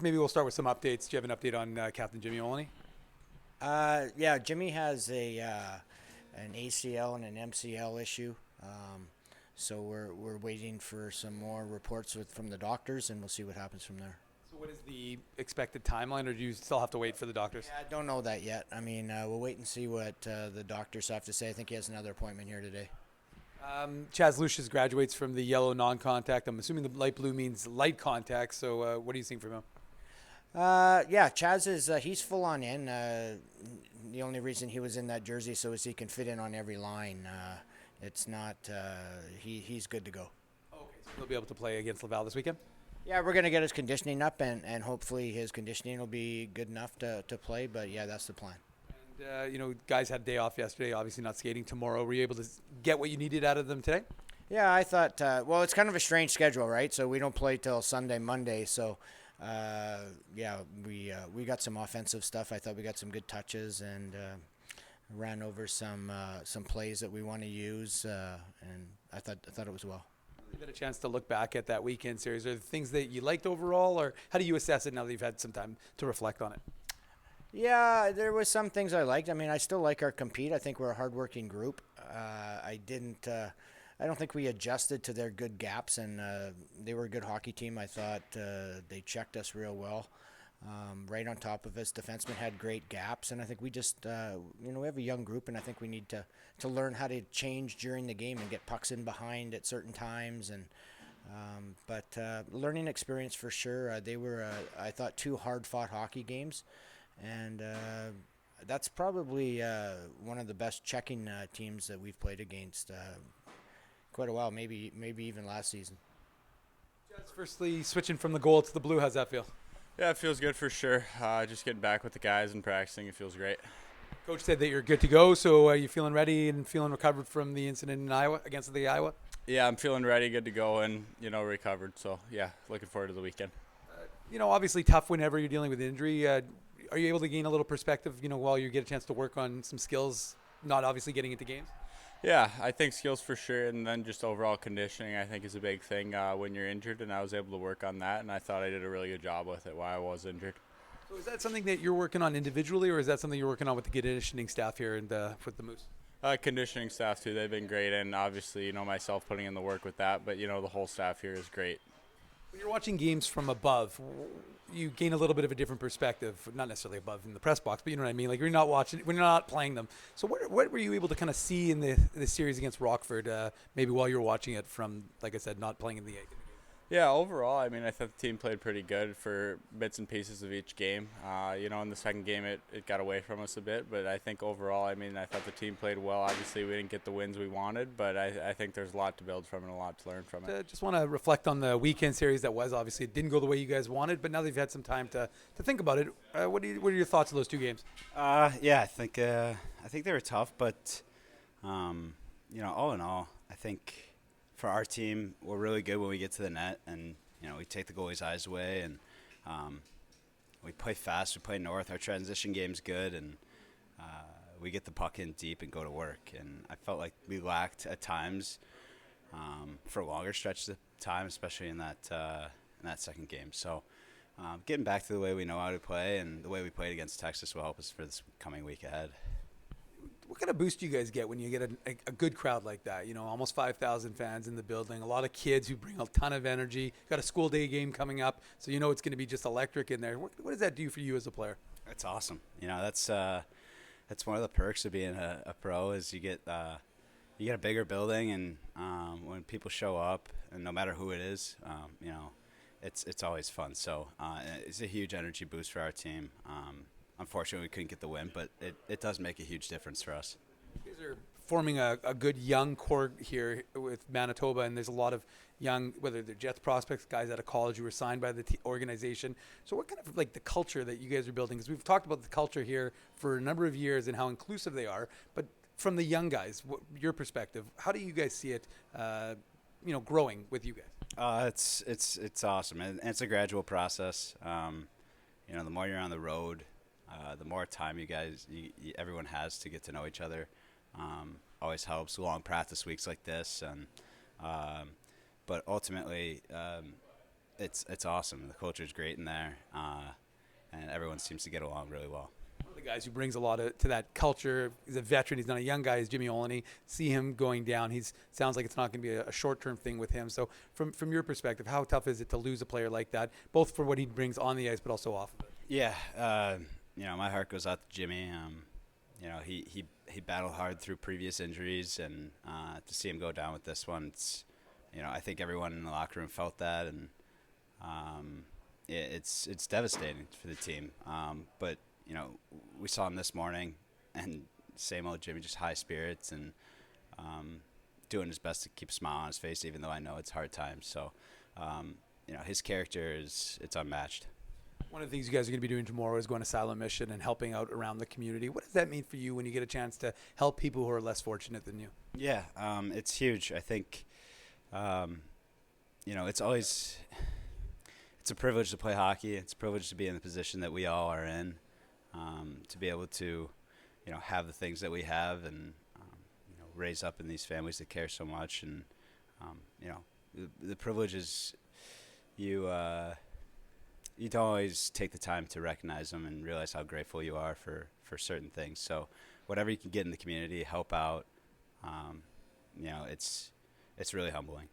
Maybe we'll start with some updates. Do you have an update on Captain Jimmy Olney? Yeah, Jimmy has an ACL and an MCL issue. So we're waiting for some more reports from the doctors, and we'll see what happens from there. So what is the expected timeline, or do you still have to wait for the doctors? Yeah, I don't know that yet. I mean, we'll wait and see what the doctors have to say. I think he has another appointment here today. Chaz Lucius graduates from the yellow non-contact. I'm assuming the light blue means light contact. So what are you seeing from him? Yeah, Chaz is he's full on in. The only reason he was in that jersey so is he can fit in on every line. It's not he's good to go. Okay, so he'll be able to play against Laval this weekend? Yeah, we're going to get his conditioning up, and hopefully his conditioning will be good enough to play. But, yeah, that's the plan. And, guys had a day off yesterday, obviously not skating tomorrow. Were you able to get what you needed out of them today? Yeah, I thought, well, it's kind of a strange schedule, right? So we don't play till Sunday, Monday. So, yeah, we got some offensive stuff. I thought we got some good touches and ran over some plays that we want to use, and I thought it was well. You had a chance to look back at that weekend series. Are there things that you liked overall, or how do you assess it now that you've had some time to reflect on it? Yeah, there was some things I liked. I mean, I still like our compete. I think we're a hardworking group. I don't think we adjusted to their good gaps, and they were a good hockey team. I thought they checked us real well. Right on top of us, defensemen had great gaps, and I think we just, we have a young group, and I think we need to learn how to change during the game and get pucks in behind at certain times. And but learning experience for sure. They were, I thought, two hard-fought hockey games, and that's probably one of the best checking teams that we've played against quite a while, maybe even last season. Just firstly, switching from the gold to the blue, how's that feel? Yeah, it feels good for sure. Just getting back with the guys and practicing, it feels great. Coach said that you're good to go, so are you feeling ready and feeling recovered from the incident in Iowa against the Iowa? Yeah, I'm feeling ready, good to go, and recovered. So yeah, looking forward to the weekend. Obviously tough whenever you're dealing with injury. Are you able to gain a little perspective, while you get a chance to work on some skills, not obviously getting into games? Yeah, I think skills for sure, and then just overall conditioning I think is a big thing when you're injured, and I was able to work on that, and I thought I did a really good job with it while I was injured. So is that something that you're working on individually, or is that something you're working on with the conditioning staff here and with the Moose? Conditioning staff too, they've been great, and obviously myself putting in the work with that, but the whole staff here is great. When you're watching games from above, you gain a little bit of a different perspective, not necessarily above in the press box, but you know what I mean? Like when you're not playing them. So what were you able to kind of see in the series against Rockford, maybe while you were watching it from, like I said, not playing in the game? Yeah, overall, I mean, I thought the team played pretty good for bits and pieces of each game. In the second game, it got away from us a bit, but I think overall, I mean, I thought the team played well. Obviously, we didn't get the wins we wanted, but I think there's a lot to build from and a lot to learn from it. Just want to reflect on the weekend series that was. Obviously, it didn't go the way you guys wanted, but now that you've had some time to think about it, what are your thoughts of those two games? Yeah, I think they were tough, but all in all, I think for our team, we're really good when we get to the net, and we take the goalie's eyes away, and we play fast. We play north. Our transition game's good, and we get the puck in deep and go to work. And I felt like we lacked at times for longer stretches of time, especially in that second game. So getting back to the way we know how to play and the way we played against Texas will help us for this coming week ahead. What kind of boost do you guys get when you get a good crowd like that? Almost 5,000 fans in the building, a lot of kids who bring a ton of energy. Got a school day game coming up, so it's going to be just electric in there. What does that do for you as a player? That's awesome. That's one of the perks of being a pro is you get a bigger building, and when people show up, and no matter who it is, it's always fun. So it's a huge energy boost for our team. Unfortunately, we couldn't get the win, but it does make a huge difference for us. You guys are forming a good young core here with Manitoba, and there's a lot of young, whether they're Jets prospects, guys out of college who were signed by the organization. So what kind of the culture that you guys are building? Because we've talked about the culture here for a number of years and how inclusive they are, but from the young guys, your perspective, how do you guys see it, growing with you guys? It's awesome, and it's a gradual process. The more you're on the road, the more time everyone has to get to know each other. Always helps. Long practice weeks like this, and but ultimately, it's awesome. The culture is great in there, and everyone seems to get along really well. One of the guys who brings a lot to that culture. He's a veteran. He's not a young guy. Is Jimmy Olney. See him going down. Sounds like it's not going to be a short-term thing with him. So from your perspective, how tough is it to lose a player like that, both for what he brings on the ice, but also off of it? Yeah, my heart goes out to Jimmy. He battled hard through previous injuries, and to see him go down with this one, I think everyone in the locker room felt that, and it's devastating for the team. But we saw him this morning, and same old Jimmy, just high spirits and doing his best to keep a smile on his face, even though I know it's hard times. So, his character it's unmatched. One of the things you guys are going to be doing tomorrow is going to silent mission and helping out around the community. What does that mean for you when you get a chance to help people who are less fortunate than you? Yeah, it's huge. I think, it's a privilege to play hockey. It's a privilege to be in the position that we all are in, to be able to, have the things that we have and, raise up in these families that care so much. And, the privilege is you don't always take the time to recognize them and realize how grateful you are for certain things. So whatever you can get in the community, help out, it's really humbling.